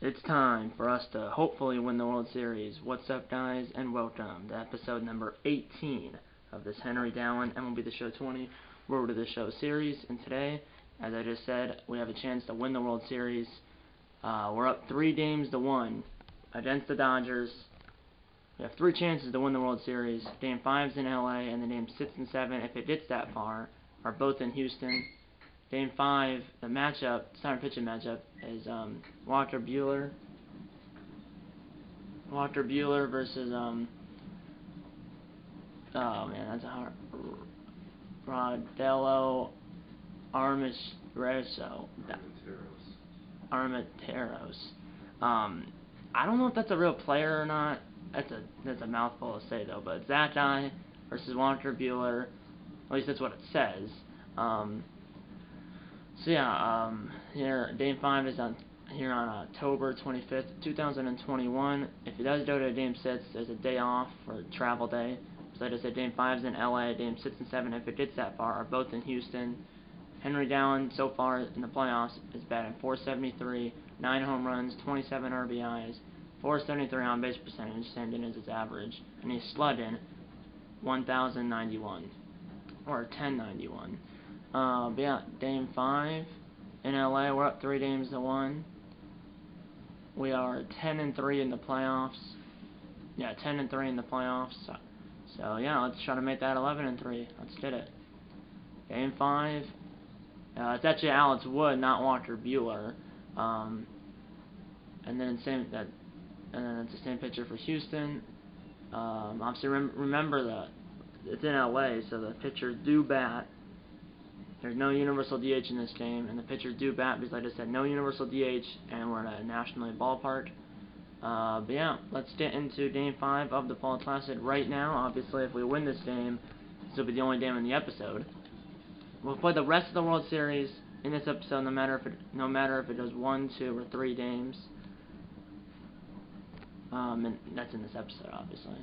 It's time for us to hopefully win the World Series. What's up, guys, and welcome to episode number 18 of this Henry Dowling MLB The Show 20 Road to the Show series. And today, as I just said, we have a chance to win the World Series. We're up 3-1 against the Dodgers. We have 3 chances to win the World Series. Game 5's in LA, and the game 6 and 7, if it gets that far, are both in Houston. Game 5, the matchup, starting pitching matchup, is Walker Buehler versus oh man, that's a hard. Rodello Armenteros. I don't know if that's a real player or not. That's a mouthful to say though. But it's that guy versus Walker Buehler. At least that's what it says. So yeah, here Game 5 is on October 25th, 2021. If it does go to Game 6, there's a day off for travel day. So like I said, Game 5 is in LA. Game 6 and 7, if it gets that far, are both in Houston. Henry Dowling so far in the playoffs is batting .473, 9 home runs, 27 RBIs, .473 on base percentage, same thing as his average, and he's slugging 1,091 or 1091. But yeah, Game 5 in LA, we're up 3-1. We are 10-3 in the playoffs. Yeah, 10-3 in the playoffs. So yeah, let's try to make that 11-3. Let's get it. Game 5. It's actually Alex Wood, not Walker Buehler. And then it's the same pitcher for Houston. Obviously, remember that it's in LA, so the pitchers do bat. There's no universal DH in this game, and the pitchers do bat because, like I said, no universal DH, and we're at a National League ballpark. But yeah, let's get into Game 5 of the Fall Classic right now. Obviously, if we win this game, this will be the only game in the episode. We'll play the rest of the World Series in this episode, no matter if it goes 1, 2, or 3 games. And that's in this episode, obviously.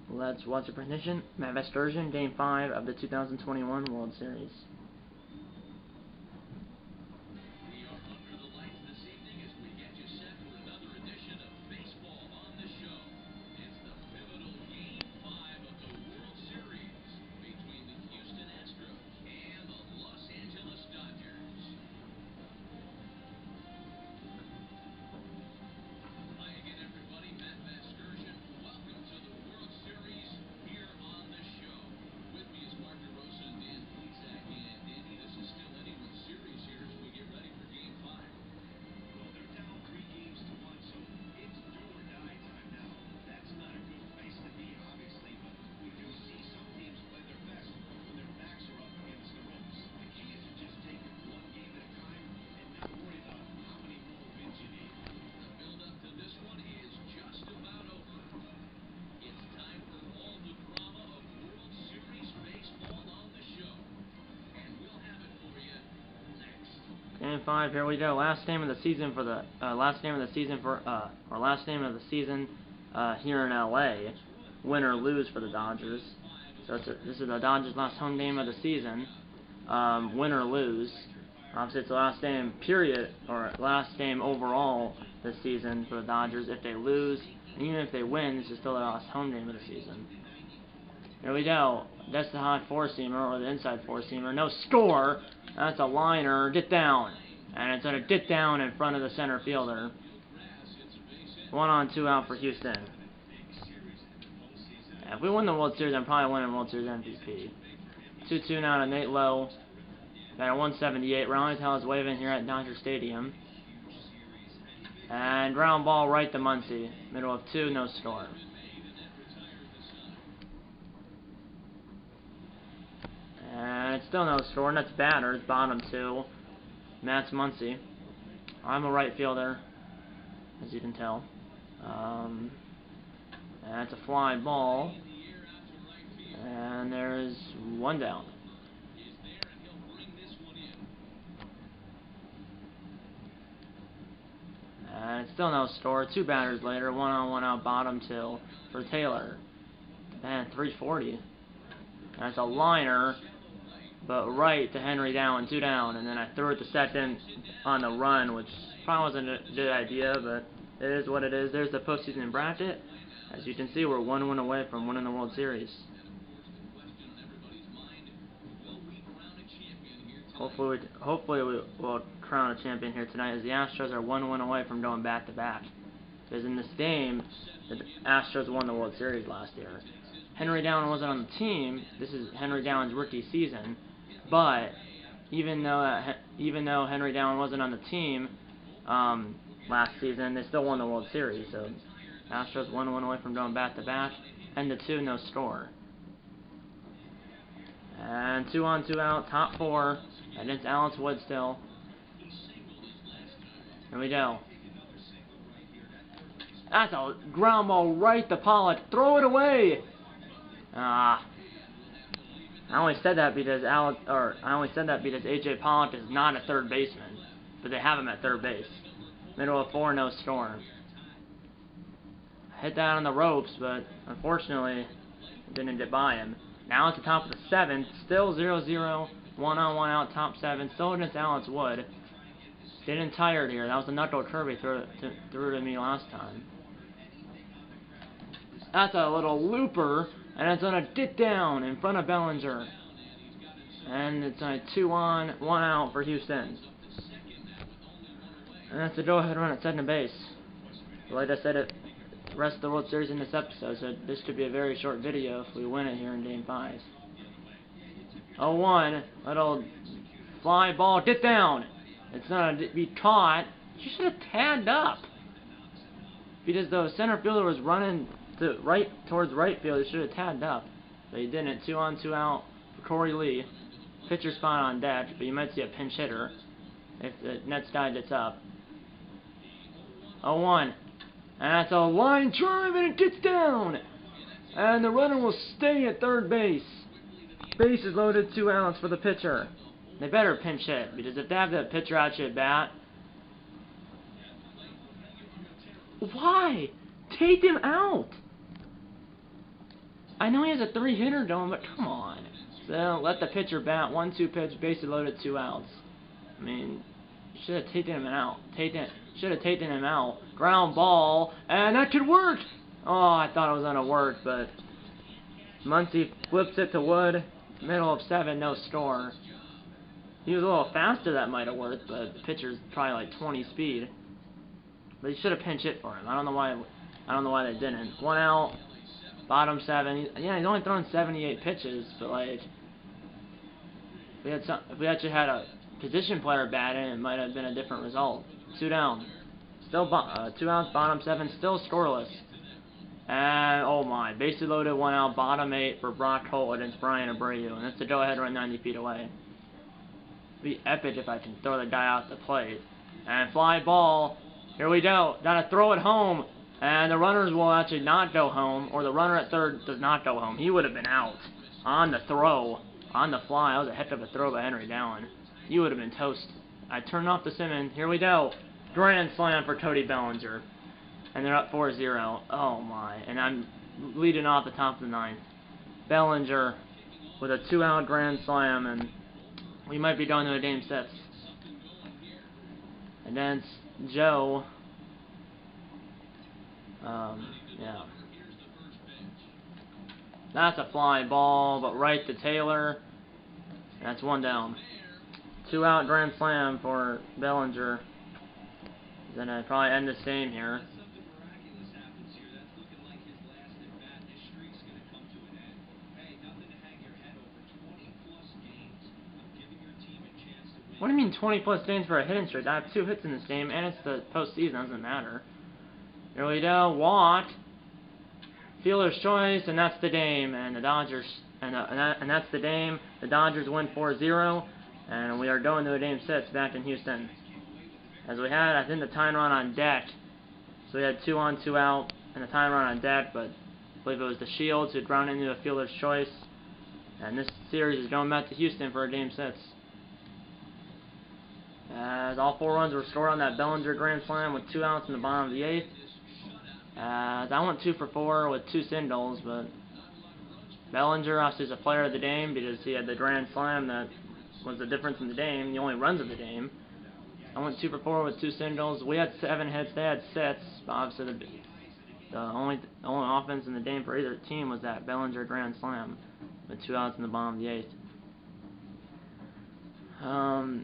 Let's watch the presentation. Matt Vesturgeon, Game 5 of the 2021 World Series. Game 5, here we go. Last game of the season here in LA. Win or lose for the Dodgers. So this is the Dodgers' last home game of the season. Win or lose. Obviously, it's the last game period, or last game overall this season for the Dodgers. If they lose, and even if they win, this is still their last home game of the season. Here we go. That's the high 4-seamer, or the inside 4-seamer. No score. That's a liner. Get down. And it's going to get down in front of the center fielder. 1 on, 2 out for Houston. If we win the World Series, I'm probably winning World Series MVP. 2-2 now to Nate Lowe. Got a 178. Ronnie Tell is waving here at Dodger Stadium. And ground ball right to Muncy. Middle of 2, no score. And it's still no score, and that's batters, bottom 2. Matt's Muncy. I'm a right fielder, as you can tell. And it's a fly ball. And there's 1 down. And it's still no score. 2 batters later, 1 on, 1 out, bottom 2 for Taylor. Man, 340. That's a liner. but right to Henry down, 2 down, and then I threw it to second on the run, which probably wasn't a good idea, but it is what it is. There's the postseason bracket. As you can see, we're 1 win away from winning the World Series. Hopefully we'll crown a champion here tonight, as the Astros are 1 win away from going back-to-back. Because in this game, the Astros won the World Series last year. Henry Down wasn't on the team. This is Henry Down's rookie season, but even though Henry Down wasn't on the team last season, they still won the World Series. So Astros 1 win away from going back-to-back, and the 2 no score. And 2 on 2 out, top 4, and it's Alex Wood still. Here we go. That's a ground ball right to Pollock. Throw it away. I only said that because AJ Pollock is not a third baseman, but they have him at third base. Middle of 4, no score. Hit that on the ropes, but unfortunately it didn't get by him. Now it's the top of the 7th, still 0-0, 1 on 1 out, top 7, still against Alex Wood. Getting tired here. That was the knuckle curve he threw to me last time. That's a little looper, and it's on a get down in front of Bellinger. And it's a 2 on, 1 out for Houston. And that's a go-ahead run at second base. Like I said, the rest of the World Series in this episode, so this could be a very short video if we win it here in Game 5. 0-1, little fly ball, get down. It's not to be caught. You should have tagged up. Because the center fielder was running towards right field, he should have tagged up. But he didn't. 2 on 2 out for Corey Lee. Pitcher spot on deck, but you might see a pinch hitter if the next guy gets up. 0-1. And that's a line drive, and it gets down. And the runner will stay at third base. Base is loaded, 2 outs for the pitcher. They better pinch hit, because if they have the pitcher out at bat... Why? Take him out! I know he has a 3-hitter going, but come on. So let the pitcher bat, 1-2 pitch, bases loaded, 2 outs. I mean, should have taken him out. Should have taken him out. Ground ball, and that could work! Oh, I thought it was gonna work, but Muncy flips it to Wood. Middle of 7, no score. He was a little faster, that might have worked, but the pitcher's probably like 20 speed. But he should have pinch hit for him. I don't know why they didn't. 1 out, bottom 7. Yeah, he's only thrown 78 pitches, but like if we actually had a position player batting, it might have been a different result. 2 down. Still 2 outs, bottom 7, still scoreless. And oh my, bases loaded, 1 out, bottom 8 for Brock Holt against Brian Abreu, and that's a go-ahead run 90 feet away. It'd be epic if I can throw the guy out the plate. And fly ball. Here we go. Gotta throw it home. And the runners will actually not go home, or the runner at third does not go home. He would have been out on the throw, on the fly. That was a heck of a throw by Henry Down. He would have been toast. I turned off the Simmons. Here we go. Grand slam for Cody Bellinger. And they're up 4-0. Oh my. And I'm leading off the top of the 9th. Bellinger with a 2-out grand slam, and we might be going to a game 6. And then it's Joe. Yeah. That's a fly ball, but right to Taylor. That's 1 down. 2-out grand slam for Bellinger. Then I'd probably end this game here. What do you mean 20+ games for a hitting streak? I have 2 hits in this game, and it's the postseason. Doesn't matter. Here we go. Watt. Fielder's choice, and that's the game. And the Dodgers, and that's the game. The Dodgers win 4-0, and we are going to a game 6 back in Houston. As we had, I think, the tying run on deck. So we had 2 on 2 out, and the tying run on deck, but I believe it was the Shields who ground into a fielder's choice. And this series is going back to Houston for a game 6. As all 4 runs were scored on that Bellinger grand slam with 2 outs in the bottom of the 8th. As I went 2 for 4 with 2 singles, but Bellinger obviously is a player of the game because he had the grand slam that was the difference in the game, the only runs of the game. I went 2 for 4 with 2 singles. We had 7 hits, they had 6. Obviously, the only offense in the game for either team was that Bellinger grand slam with 2 outs in the bottom of the 8th.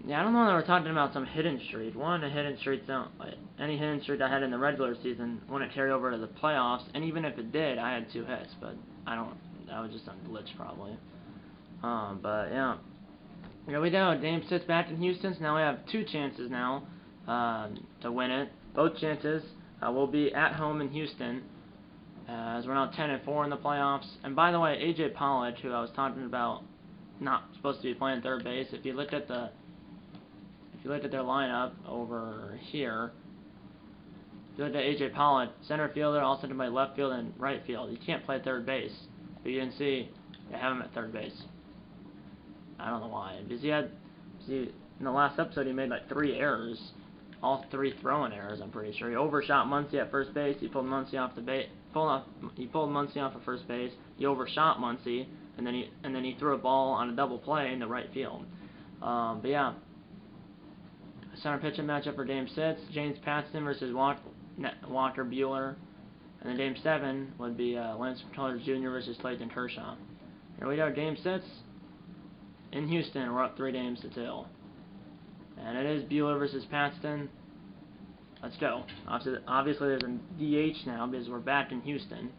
Yeah, I don't know. They were talking about some hidden streak. One of the hidden streaks any hidden streak I had in the regular season wouldn't carry over to the playoffs, and even if it did, I had 2 hits, but I don't. That was just a glitch probably. But yeah, here we go. Game 6 back in Houston. So now we have 2 chances now to win it. Both chances will be at home in Houston, as we're now 10-4 in the playoffs. And by the way, AJ Pollock, who I was talking about, not supposed to be playing third base. If you looked at their lineup over here, if you looked at AJ Pollock, center fielder, also to play left field and right field. He can't play third base, but you can see they have him at third base. I don't know why, because in the last episode he made like 3 errors, all 3 throwing errors. I'm pretty sure he overshot Muncy at first base. He pulled Muncy off the base. He pulled Muncy off of first base. He overshot Muncy. And then he threw a ball on a double play in the right field. But yeah, center pitching matchup for Game 6: James Paxton versus Walker Buehler, and then Game 7 would be Lance McCullers Jr. versus Clayton Kershaw. Here we go, Game 6 in Houston. We're up 3-2, and it is Buehler versus Paxton. Let's go. Obviously, there's a DH now because we're back in Houston.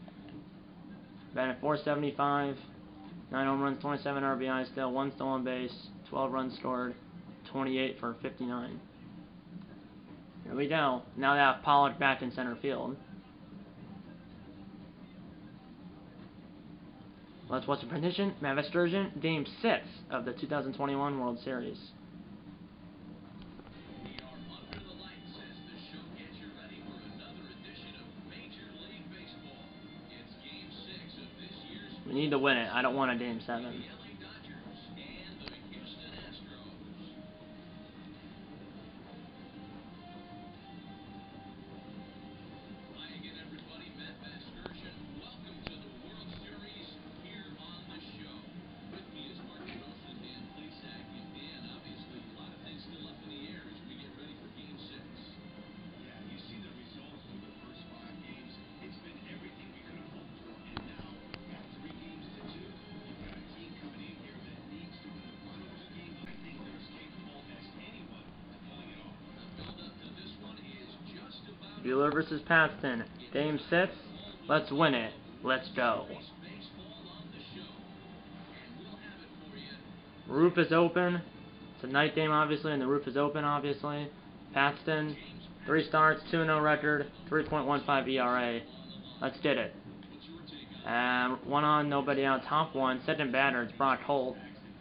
Batting at .475. 9 home runs, 27 RBIs still, 1 stolen base, 12 runs scored, 28 for 59. Here we go. Now they have Pollock back in center field. Let's watch the prediction. Matt Sturgeon, Game 6 of the 2021 World Series. We need to win it. I don't want a Game 7. Buehler versus Paxton. Game 6. Let's win it. Let's go. Roof is open. It's a night game, obviously, and the roof is open, obviously. Paxton, 3 starts, 2-0 record, 3.15 ERA. Let's get it. 1 on, nobody out. Top 1. Second batter, it's Brock Holt.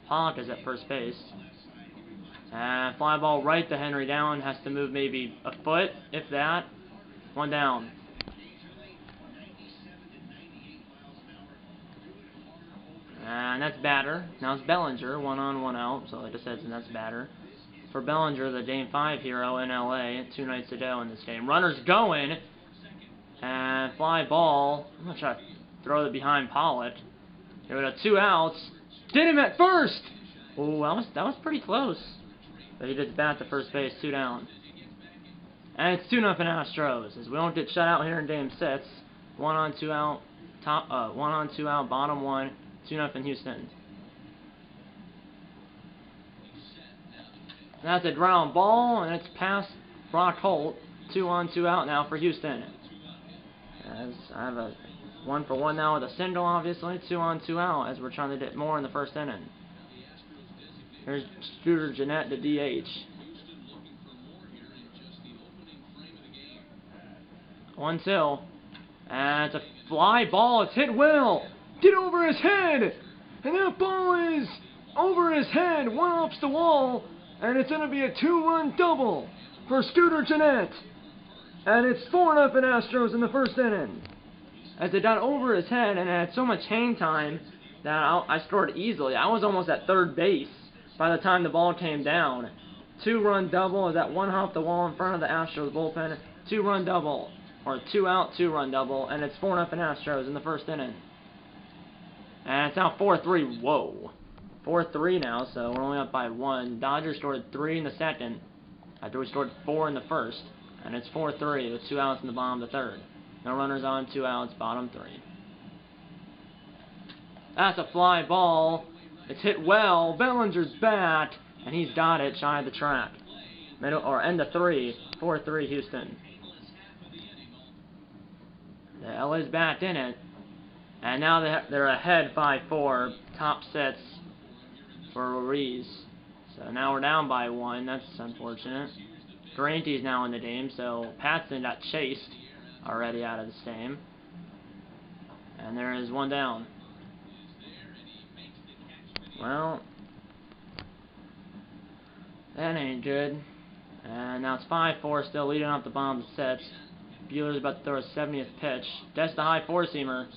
Pollock is at first base. Fly ball right to Henry Down. Has to move maybe a foot, if that. 1 down. And that's batter. Now it's Bellinger. 1 on, 1 out. So like I said, that's batter. For Bellinger, the Game 5 hero in LA 2 nights ago in this game. Runners going. And fly ball. I'm going to try to throw it behind Pollock. Here we go. 2 outs. Did him at first! Oh, that was pretty close. But he did bat to first base. 2 down. And it's 2-0 Astros, as we don't get shut out here in Game 6. 1 on, 2 out, 1 on, 2 out, bottom 1, 2-0 Houston. That's a ground ball, and it's past Brock Holt. 2 on, 2 out now for Houston. As I have a 1 for 1 now with a single, obviously. 2 on, 2 out, as we're trying to get more in the first inning. Here's Scooter Gennett, the DH. 1-2. And it's a fly ball. It's hit well. Get over his head. And that ball is over his head. 1 off the wall. And it's going to be a 2-run double for Scooter Gennett. And it's 4-0 Astros in the first inning. As it got over his head and it had so much hang time that I scored easily. I was almost at third base by the time the ball came down. 2-run double is at 1 off the wall in front of the Astros bullpen. 2-run double. Or 2 out, 2-run double, and it's 4-0 Astros in the first inning. And it's now 4-3. Whoa. 4-3 now, so we're only up by 1. Dodgers scored 3 in the second, after we scored 4 in the first. And it's 4-3 with 2 outs in the bottom of the third. No runners on, 2 outs, bottom 3. That's a fly ball. It's hit well. Bellinger's bat, and he's got it shy of the track. Middle or end of 3. 4-3 Houston. The LA's back in it, and now they're ahead 5-4. Top sets for Ruiz. So now we're down by 1. That's unfortunate. Garanti's now in the game, so Paxton got chased already out of the game. And there is 1 down. Well, that ain't good. And now it's 5-4, still leading off the bottom of the sets. Buehler's about to throw a 70th pitch. That's the high 4-seamer.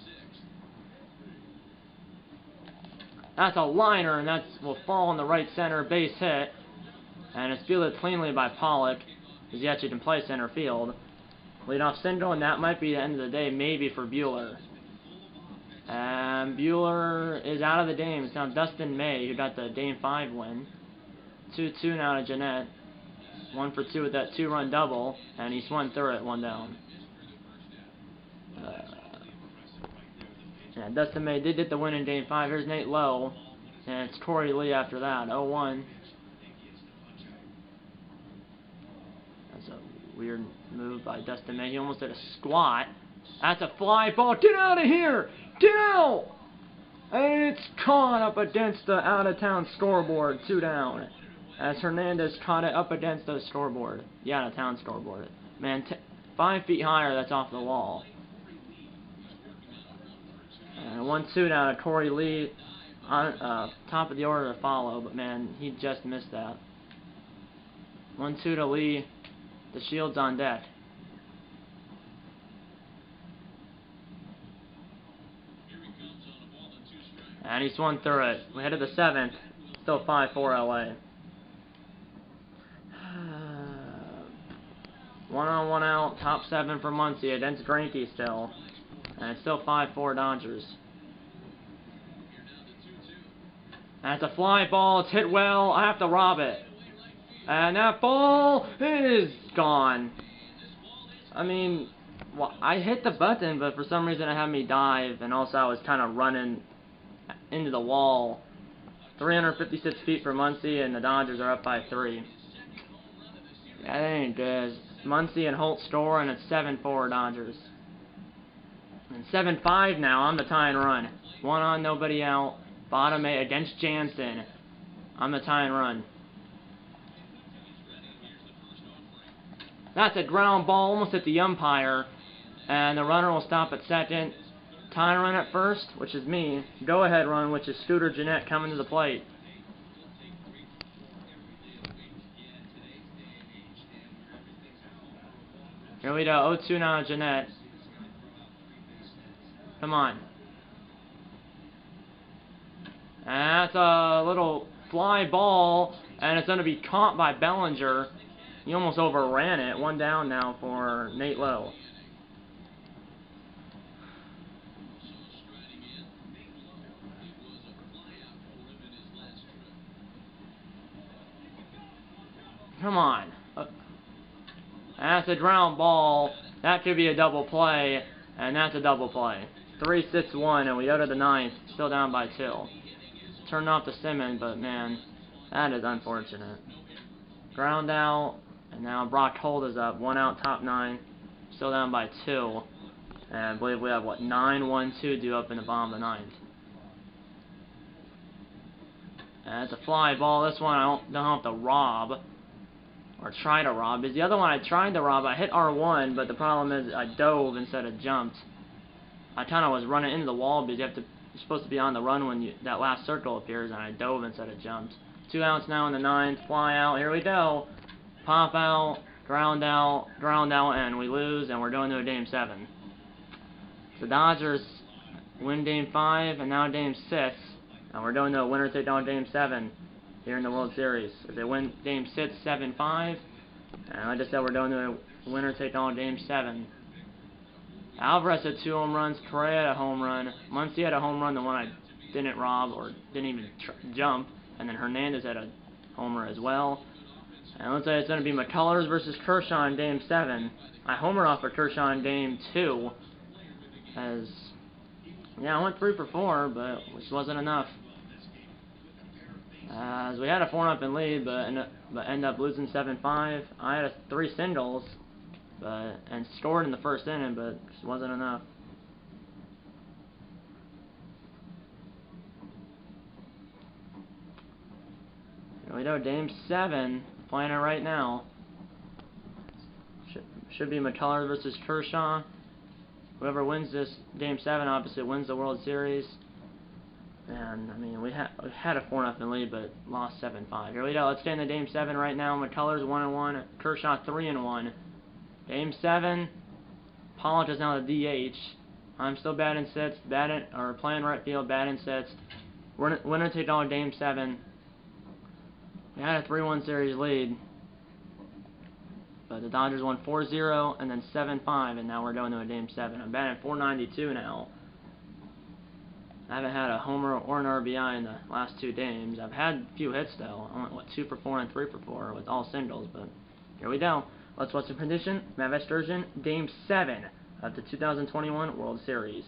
That's a liner, and that will fall in the right center, base hit. And it's fielded cleanly by Pollock, because he actually can play center field. Leadoff single, and that might be the end of the day, maybe for Buehler. And Buehler is out of the game. It's now Dustin May, who got the Game 5 win. 2-2 now to Jeanette. 1 for 2 with that 2-run double, and he swung through it, 1 down. Yeah, Dustin May did get the win in Game 5. Here's Nate Lowe, and it's Corey Lee after that, 0-1. That's a weird move by Dustin May. He almost did a squat. That's a fly ball. Get out of here! Get out! And it's caught up against the out-of-town scoreboard, 2 down. As Hernandez caught it up against the scoreboard. The out-of-town scoreboard. Man, 5 feet higher, that's off the wall. And 1-2 now to Corey Lee. On top of the order to follow, but man, he just missed that. 1-2 to Lee. The shield's on deck. And he swung through it. We headed the 7th. Still 5-4 LA. 1 on, 1 out. Top 7 for Muncie against Greinke still. And it's still 5-4 Dodgers. That's a fly ball. It's hit well. I have to rob it. And that ball is gone. I mean, well, I hit the button, but for some reason it had me dive. And also I was kind of running into the wall. 356 feet for Muncie, and the Dodgers are up by 3. That ain't good. Muncie and Holt score, and it's 7-4 Dodgers. And 7-5 now on the tying run. 1 on, nobody out. Bottom 8 against Jansen. On the tying run. That's a ground ball, almost at the umpire. And the runner will stop at second. Tying run at first, which is me. Go ahead run, which is Scooter Jeanette coming to the plate. Here we go, 0-2 now to Jeanette. Come on. And that's a little fly ball, and it's going to be caught by Bellinger. He almost overran it. 1 down now for Nate Lowe. Come on. That's a ground ball. That could be a double play, and that's a double play. 3-6-1, and we go to the 9th. Still down by 2. Turned off to Simmons, but man, that is unfortunate. Ground out, and now Brock Holt is up. 1 out, top 9. Still down by 2. And I believe we have, what, 9-1-2 due up in the bottom of the 9th. And it's a fly ball. This one I don't have to rob. Or try to rob. Because the other one I tried to rob, I hit R1, but the problem is I dove instead of jumped. I kind of was running into the wall because you're supposed to be on the run when that last circle appears, and I dove instead of jumped. 2 outs now in the 9th. Fly out. Here we go. Pop out. Ground out. Ground out, and we lose, and we're going to a Game 7. The Dodgers win Game 5, and now Game 6. And we're going to a winner-take-all Game 7 here in the World Series. If they win Game 6, 7-5. And like I said, we're going to a winner-take-all Game 7. Alvarez had 2 home runs. Correa had a home run. Muncie had a home run, the one I didn't rob or didn't even jump, and then Hernandez had a homer as well. And let's say it's going to be McCullers versus Kershaw in Game 7. I homered off for Kershaw in Game 2, as, yeah, I went 3 for 4, but which wasn't enough. As we had a 4-0 lead, but ended up losing 7-5. I had 3 singles, and scored in the first inning, but just wasn't enough. Here we go, Game 7, playing it right now. Should be McCullers versus Kershaw. Whoever wins this Game 7 obviously wins the World Series. And, I mean, we had a 4-0 lead, but lost 7-5. Here we go. Let's stay in the Game 7 right now. McCullers 1-1. Kershaw 3-1. Game 7. Pollock is now the DH. I'm still batting sixth, playing right field, batting sixth. Winner take all Game 7. We had a 3-1 series lead, but the Dodgers won 4-0 and then 7-5, and now we're going to a Game 7. I'm batting .492 now. I haven't had a homer or an RBI in the last 2 games. I've had a few hits though. I went 2 for 4 and 3 for 4 with all singles, but here we go. Let's watch the condition. Matt Vesturgeon, Game 7 of the 2021 World Series.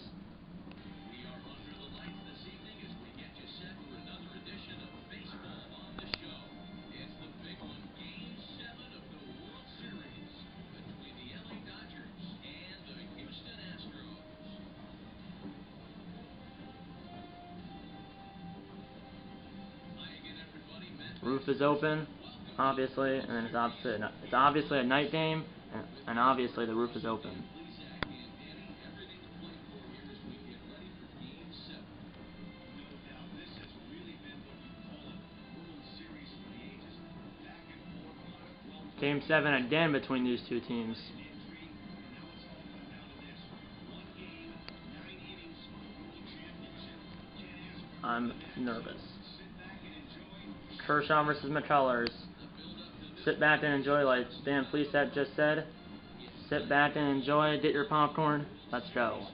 Roof is open, obviously, and then it's obviously a night game, and obviously the roof is open. Game 7 again between these two teams. I'm nervous. Kershaw versus McCullers. Sit back and enjoy, like Dan Pleasat just said. Sit back and enjoy, get your popcorn. Let's go.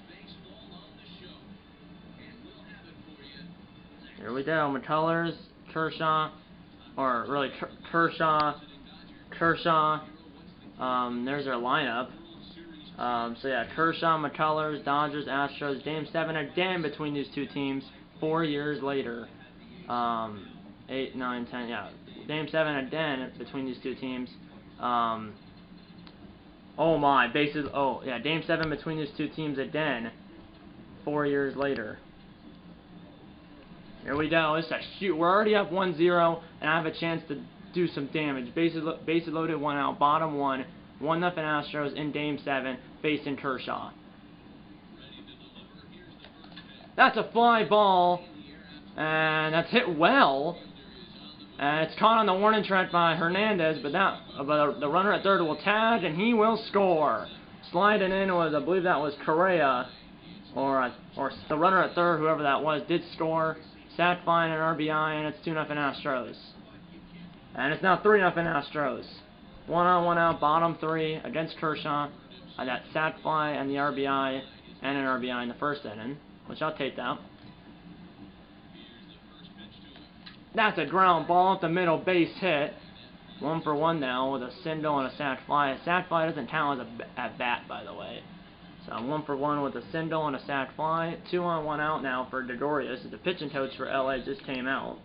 Here we go, McCullers, Kershaw, or really Kershaw. There's their lineup. So yeah, Kershaw, McCullers, Dodgers, Astros. Game 7 again between these two teams 4 years later. 8, 9, 10, yeah. Game 7 again between these two teams. Oh my, bases. Oh yeah, Game 7 between these two teams again 4 years later. Here we go. It's a shoot. We're already up 1-0, and I have a chance to do some damage. Bases loaded, 1 out, bottom 1, 1-0 Astros in Game 7, facing Kershaw. That's a fly ball, and that's hit well. And it's caught on the warning track by Hernandez, but the runner at third will tag, and he will score. Sliding in was, I believe that was Correa, or the runner at third, whoever that was, did score. Sack fly and an RBI, and it's 2-0 Astros. And it's now 3-0 Astros. 1 on, 1 out, bottom 3 against Kershaw. I got sack fly and the RBI, and an RBI in the first inning, which I'll take that. That's a ground ball at the middle, base hit. 1 for 1 now with a single and a sack fly. A sack fly doesn't count as at bat, by the way. So I'm 1 for 1 with a single and a sack fly. 2 on, 1 out now for Gregorius. The pitching coach for LA just came out.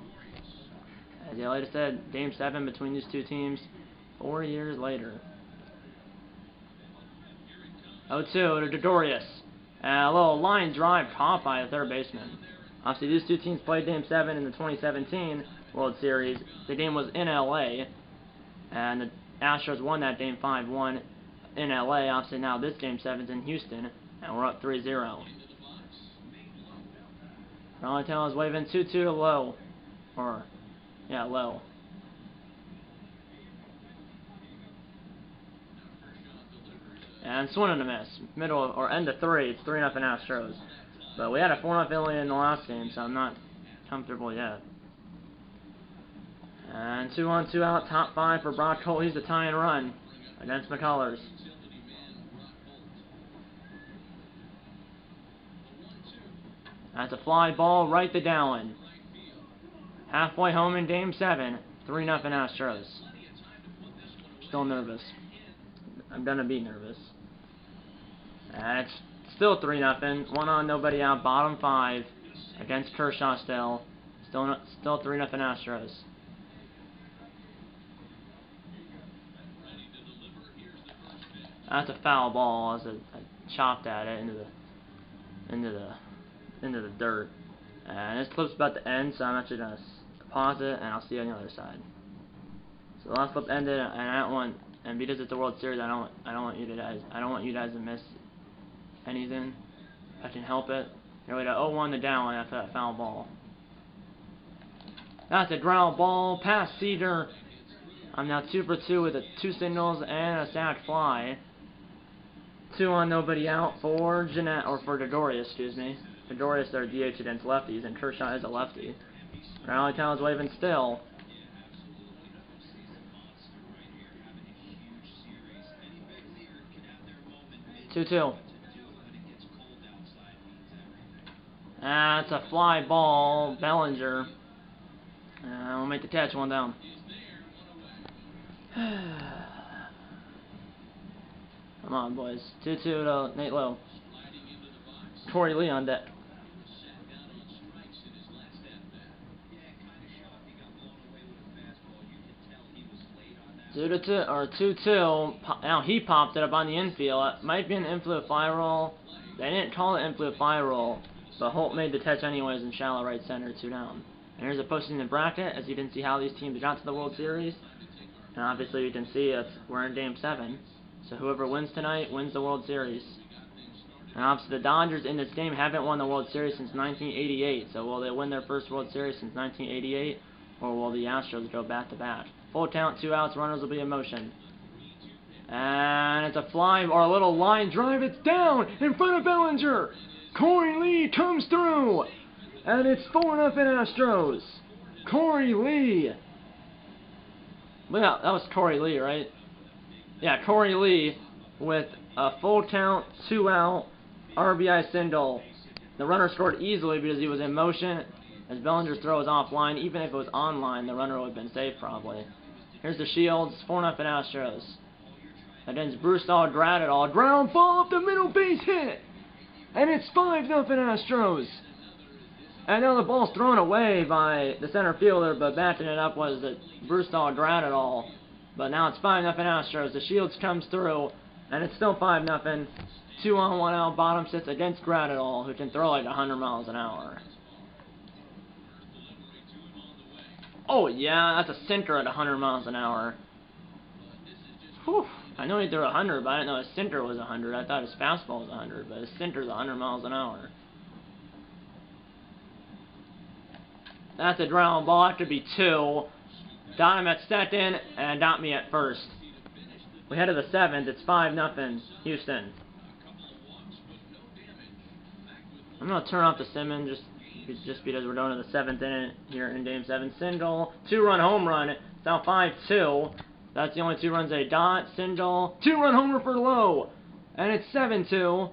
As I said, Game 7 between these two teams 4 years later. 0-2 to Gregorius. A little line drive caught by the third baseman. Obviously, these two teams played Game 7 in the 2017 World Series. The game was in LA, and the Astros won that game 5-1 in LA. Obviously, now this Game 7's in Houston, and we're up 3-0. Rolling is waving 2-2 to low. Low. And swing and a miss. Middle or end of 3. It's 3-0 Astros. But we had a 4-0 lead in the last game, so I'm not comfortable yet. And 2 on, 2 out, top 5 for Brock Holt. He's the tying run against McCullers. That's a fly ball right to Dallin. Halfway home in Game 7. 3-0 Astros. Still nervous. I'm gonna be nervous. It's still 3-0. 1 on, nobody out. Bottom 5 against Kershaw still. Still 3-0 Astros. That's a foul ball as I chopped at it into the dirt. And this clip's about to end, so I'm actually gonna pause it, and I'll see you on the other side. So the last clip ended, and I don't want, and because it's the World Series, I don't want you guys to miss anything. If I can help it. Here we go, 0-1 to Dallin after that foul ball. That's a ground ball past Cedar. I'm now 2 for 2 with 2 singles and a sac fly. 2 on, nobody out for Gregorius, excuse me. Gregorius, their DH against lefties, and Kershaw is a lefty. Rally Town's waving still. 2-2. That's a fly ball, Bellinger. We'll make the catch, 1 down. Come on, boys. 2-2 to Nate Lowe. Corey Lee on deck. 2-2. Now he popped it up on the infield. It might be an influent fly roll. They didn't call it influent fly roll, but Holt made the catch anyways in shallow right center, 2 down. And here's a posting in the bracket, as you can see how these teams got to the World Series. And obviously you can see we're in Game 7. So whoever wins tonight wins the World Series. And obviously the Dodgers in this game haven't won the World Series since 1988. So will they win their first World Series since 1988? Or will the Astros go back-to-back? Full count, 2 outs, runners will be in motion. And it's a fly, or a little line drive. It's down in front of Bellinger. Corey Lee comes through. And it's 4-0 Astros. Corey Lee. Yeah, that was Corey Lee, right? Yeah, Corey Lee with a full count, 2 out, RBI single. The runner scored easily because he was in motion. As Bellinger's throw is offline, even if it was online, the runner would have been safe probably. Here's the Shields, 4-0 Astros. Against Brusdar Gradidal, ground ball up the middle, base hit! And it's 5-0 Astros. And now the ball's thrown away by the center fielder, but backing it up was the Brusdar Gradidal. But now it's 5-0 Astros. The Shields comes through, and it's still 5-0. 2 on, 1 out, bottom sits against Gradidal, who can throw like 100 miles an hour. Oh yeah, that's a sinker at 100 miles an hour. Whew. I know he threw 100, but I didn't know his sinker was 100. I thought his fastball was 100, but his sinker's 100 miles an hour. That's a ground ball. That could be 2. Got him at second, and got me at first. We head to the 7th. It's 5-0 Houston. I'm going to turn off the Simmons just because we're going to the 7th inning here in Game 7. Single, 2-run home run. It's now 5-2. That's the only 2 runs they got. Single, 2-run homer for Lowe. And it's 7-2.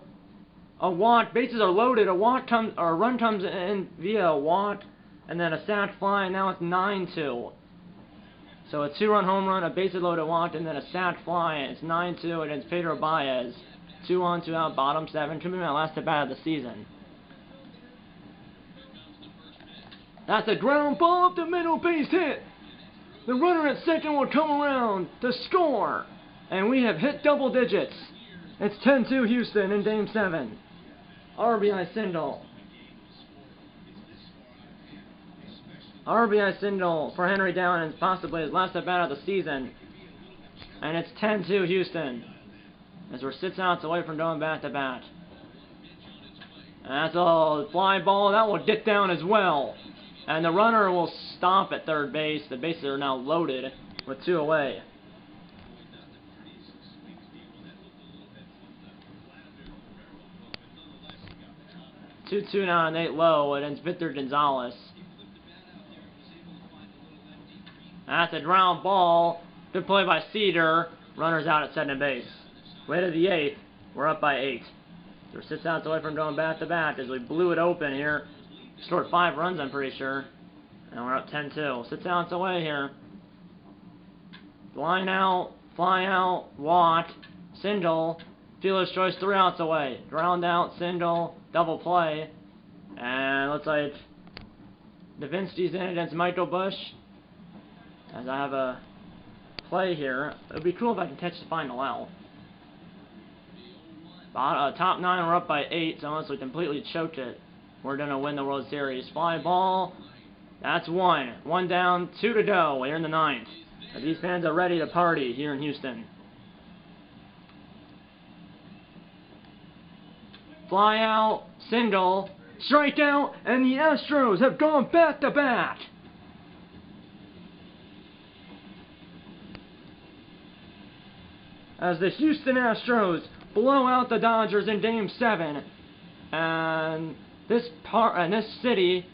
A walk. Bases are loaded. A run comes in via a walk. And then a sac fly. And now it's 9-2. So a 2-run home run, a bases loaded walk, and then a sac fly. And it's 9-2 against Pedro Baez. 2 on, 2 out, bottom 7. Could be my last at bat of the season. That's a ground ball up the middle, base hit. The runner at second will come around to score. And we have hit double digits. It's 10-2 Houston in Game 7. RBI single. RBI single for Henry Dallin, and possibly his last at bat of the season. And it's 10-2 Houston. As we're 6 outs away from going back to bat. And that's a fly ball. That will get down as well. And the runner will stop at third base. The bases are now loaded with 2 away. Two now on Nate Lowe against Victor Gonzalez. That's a ground ball. Good play by Cedar. Runner's out at second base. Way to the 8th. We're up by 8. We're 6 outs away from going back to back as we blew it open here scored 5 runs, I'm pretty sure. And we're up 10-2. 6 outs away here. Line out, fly out, walk, single, fielder's choice, 3 outs away. Ground out, single, double play. And looks like Davinsky's in against Michael Bush. As I have a play here. It would be cool if I can catch the final out. Top 9, we're up by 8, so unless we completely choked it, we're going to win the World Series. Fly ball. That's 1. 1 down, 2 to go. We're in the 9th. These fans are ready to party here in Houston. Fly out, single, strikeout, and the Astros have gone back to back. As the Houston Astros blow out the Dodgers in Game 7, and this city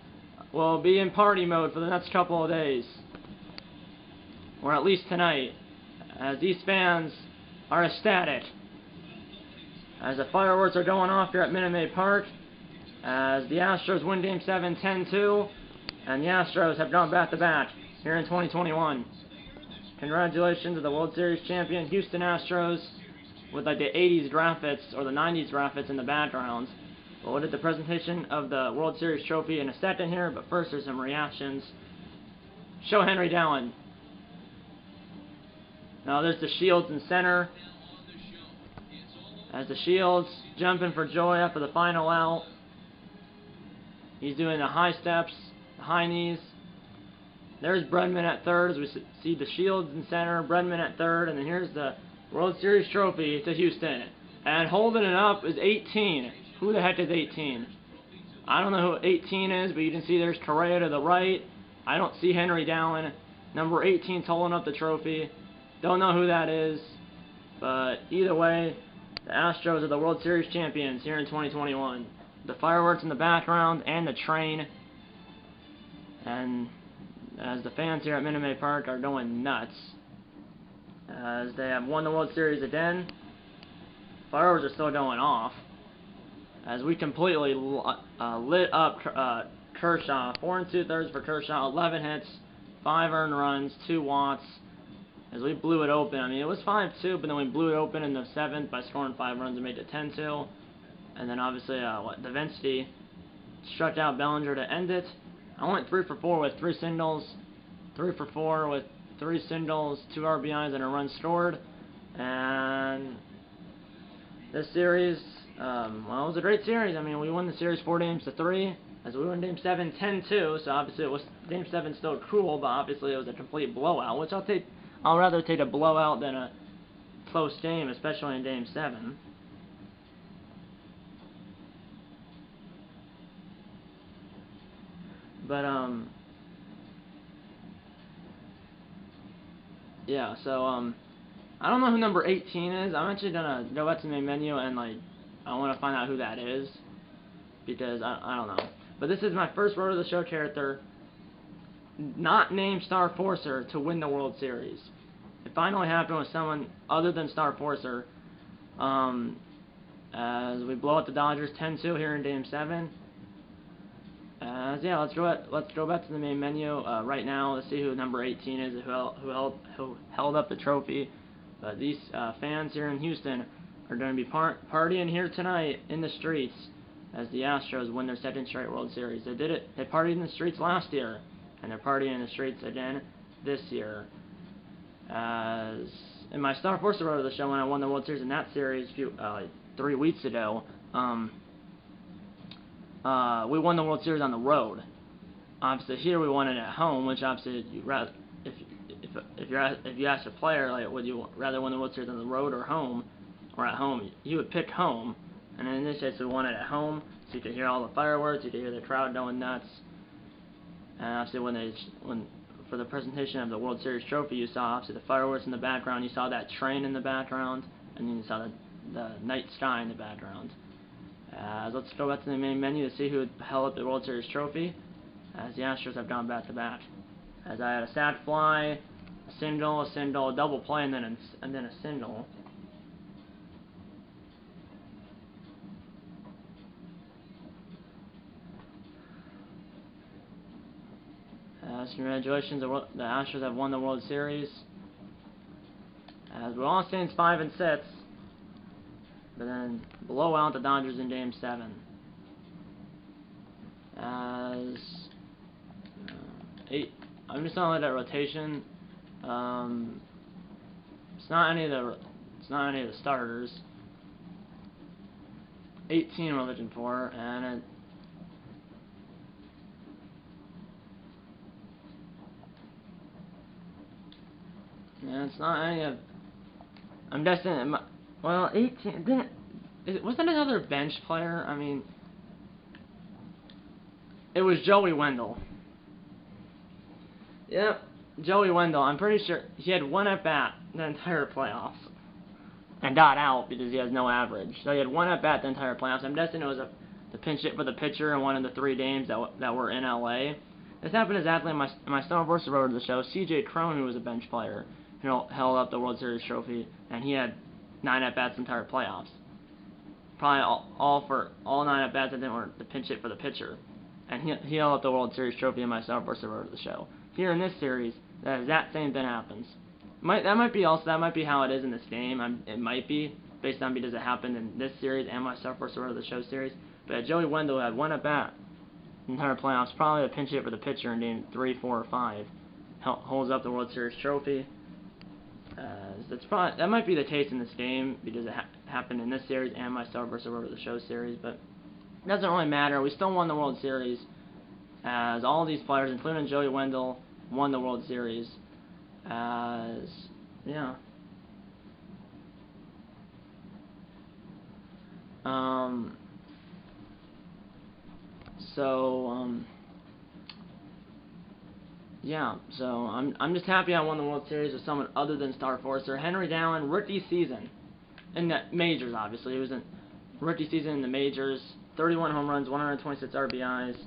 will be in party mode for the next couple of days, or at least tonight, as these fans are ecstatic. As the fireworks are going off here at Minute Maid Park, as the Astros win Game 7 10-2, and the Astros have gone back to back here in 2021. Congratulations to the World Series champion Houston Astros, with like the 80s graphics or the 90s graphics in the background. We'll look at the presentation of the World Series trophy in a second here, but first there's some reactions. Show Henry Dowling. Now there's the Shields in center. As the Shields jumping for joy after the final out. He's doing the high steps, the high knees. There's Bredman at third as we see the Shields in center, Bredman at third, and then here's the World Series trophy to Houston. And holding it up is 18. Who the heck is 18? I don't know who 18 is, but you can see there's Correa to the right. I don't see Henry Dowling. Number 18's holding up the trophy. Don't know who that is. But either way, the Astros are the World Series champions here in 2021. The fireworks in the background and the train. And as the fans here at Minute Maid Park are going nuts, as they have won the World Series again. Fireworks are still going off, as we completely lit up Kershaw. 4 2/3 for Kershaw, 11 hits, 5 earned runs, 2 walks, as we blew it open. I mean, it was 5-2, but then we blew it open in the 7th by scoring 5 runs and made it 10-2. And then obviously, Davinsky struck out Bellinger to end it. I went 3 for 4 with 3 singles, 3 for 4 with 3 singles, 2 RBIs, and a run scored. And this series, well, it was a great series. I mean, we won the series 4-3, as we won Game 7 10-2. So obviously, it was Game 7 still cool, but obviously it was a complete blowout, which I'll rather take a blowout than a close game, especially in Game 7. But yeah, so I don't know who number 18 is. I'm actually gonna go back to the main menu and I want to find out who that is, because I don't know. But this is my first Road to the Show character not named Star Forcer to win the World Series. It finally happened with someone other than Star Forcer. As we blow out the Dodgers 10-2 here in Game 7. Yeah, let's go back to the main menu right now. Let's see who number 18 is, who held up the trophy. But these fans here in Houston are going to be partying here tonight in the streets as the Astros win their 2nd straight World Series. They did it. They partied in the streets last year, and they're partying in the streets again this year. As in my Star Force Road of the Show, when I won the World Series in that series 3 weeks ago, we won the World Series on the road. Obviously, here we won it at home, which obviously if you ask a player would you rather win the World Series on the road or home, or at home, you would pick home. And in this case, we won it at home, so you could hear all the fireworks, you could hear the crowd going nuts. And obviously, for the presentation of the World Series trophy, you saw obviously the fireworks in the background, you saw that train in the background, and then you saw the night sky in the background. Let's go back to the main menu to see who held up the World Series trophy, as the Astros have gone back to back. As I had a sac fly, a single, a double play, and then a single. Congratulations, the Astros have won the World Series. As we're all Saints 5 and 6, but then blow out the Dodgers in Game 7. As 8, I'm just gonna let that rotation. It's not any of the starters. 18 we're looking for, and it's not any of. I'm guessing. Well, 18. Was that another bench player? I mean, it was Joey Wendell. Yep, Joey Wendell. I'm pretty sure he had one at bat the entire playoffs, and got out because he has no average. So he had one at bat the entire playoffs. I'm guessing it was the pinch hit for the pitcher in one of the 3 games that were in LA. This happened exactly in my Star Wars road to the show. C.J. Cron, who was a bench player, held up the World Series trophy, and he had 9 at bats the entire playoffs. Probably all 9 at bats that didn't were the pinch hit for the pitcher, and he held up the World Series trophy in my Star Wars road to the show. Here in this series, that same thing happens. That might be how it is in this game. It might be based on because it happened in this series and my Star Wars road to the show series. But Joey Wendell had one at bat in the entire playoffs, probably a pinch hit for the pitcher in game 3, 4, or 5. Holds up the World Series trophy. That might be the case in this game because it happened in this series and my Star Wars road to the show series. But it doesn't really matter. We still won the World Series, as all these players, including Joey Wendell, won the World Series. Yeah. Yeah, so I'm just happy I won the World Series with someone other than Star Forcer. Henry Dowling, rookie season. In the majors, obviously. It was a rookie season in the majors. 31 home runs, 126 RBIs,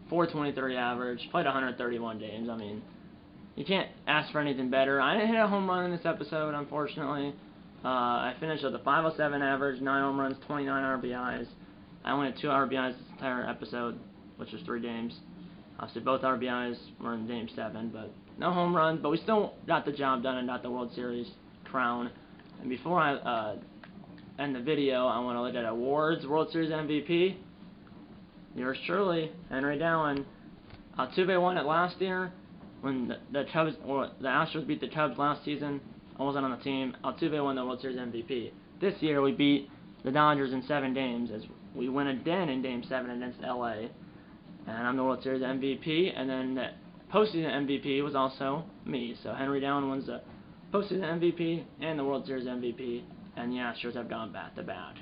423 average, played 131 games. I mean, you can't ask for anything better. I didn't hit a home run in this episode, unfortunately. I finished with a 507 average, 9 home runs, 29 RBIs. I only had 2 RBIs this entire episode, which was 3 games. Obviously, both RBIs were in Game 7, but no home runs. But we still got the job done and got the World Series crown. And before I end the video, I want to look at awards. World Series MVP. Yours truly, Henry Dowling. Altuve won it last year when the Astros beat the Cubs last season. I wasn't on the team. Altuve won the World Series MVP. This year we beat the Dodgers in 7 games as we win again in Game 7 against LA. And I'm the World Series MVP, and then the postseason MVP was also me. So Henry Dowling wins the postseason MVP and the World Series MVP, and the Astros have gone back to back.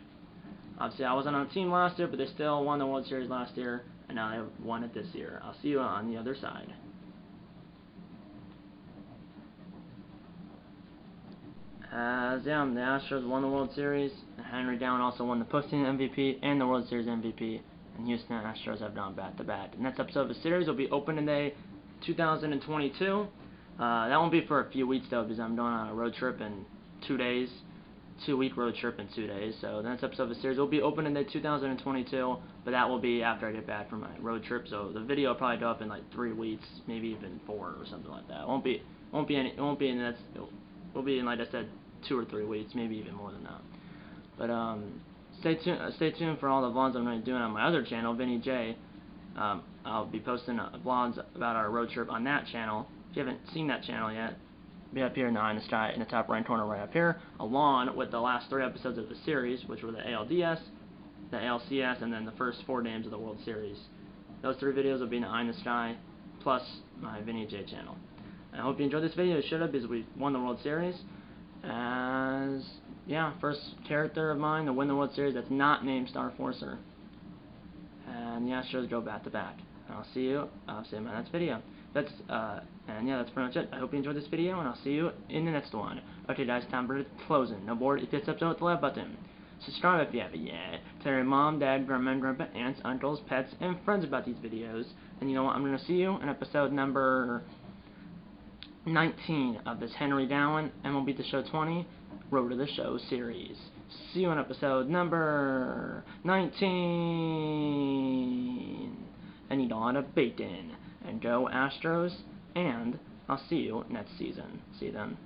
Obviously, I wasn't on the team last year, but they still won the World Series last year, and now they won it this year. I'll see you on the other side. The Astros won the World Series, and Henry Dowling also won the postseason MVP and the World Series MVP. And Houston Astros have gone back to back. The next episode of the series will be opening day 2022. That won't be for a few weeks though, because I'm going on a road trip in 2 days. 2-week road trip in 2 days. So the next episode of the series will be opening day 2022, but that will be after I get back from my road trip. So the video will probably go up in like 3 weeks, maybe even 4 or something like that. It won't be in, like I said, 2 or 3 weeks, maybe even more than that. But stay tuned for all the vlogs I'm going to be doing on my other channel, Vinny J. I'll be posting vlogs about our road trip on that channel. If you haven't seen that channel yet, be up here in the eye in the sky in the top right corner right up here, along with the last 3 episodes of the series, which were the ALDS, the ALCS, and then the first 4 games of the World Series. Those 3 videos will be in the eye in the sky, plus my Vinny J channel. I hope you enjoyed this video. You should have, because we won the World Series. First character of mine to win the World Series that's not named Star Forcer. And the Astros go back to back. I'll see you in my next video. That's pretty much it. I hope you enjoyed this video, and I'll see you in the next one. Okay guys, time for closing. No board, hit this episode with the like button. Subscribe if you haven't yet. Tell your mom, dad, grandma, grandpa, aunts, uncles, pets, and friends about these videos. And you know what, I'm going to see you in episode number 19 of this Henry Dowling MLB The Show 20 Road to the Show series. See you in episode number 19. And eat a lot of bacon. And go Astros, and I'll see you next season. See you then.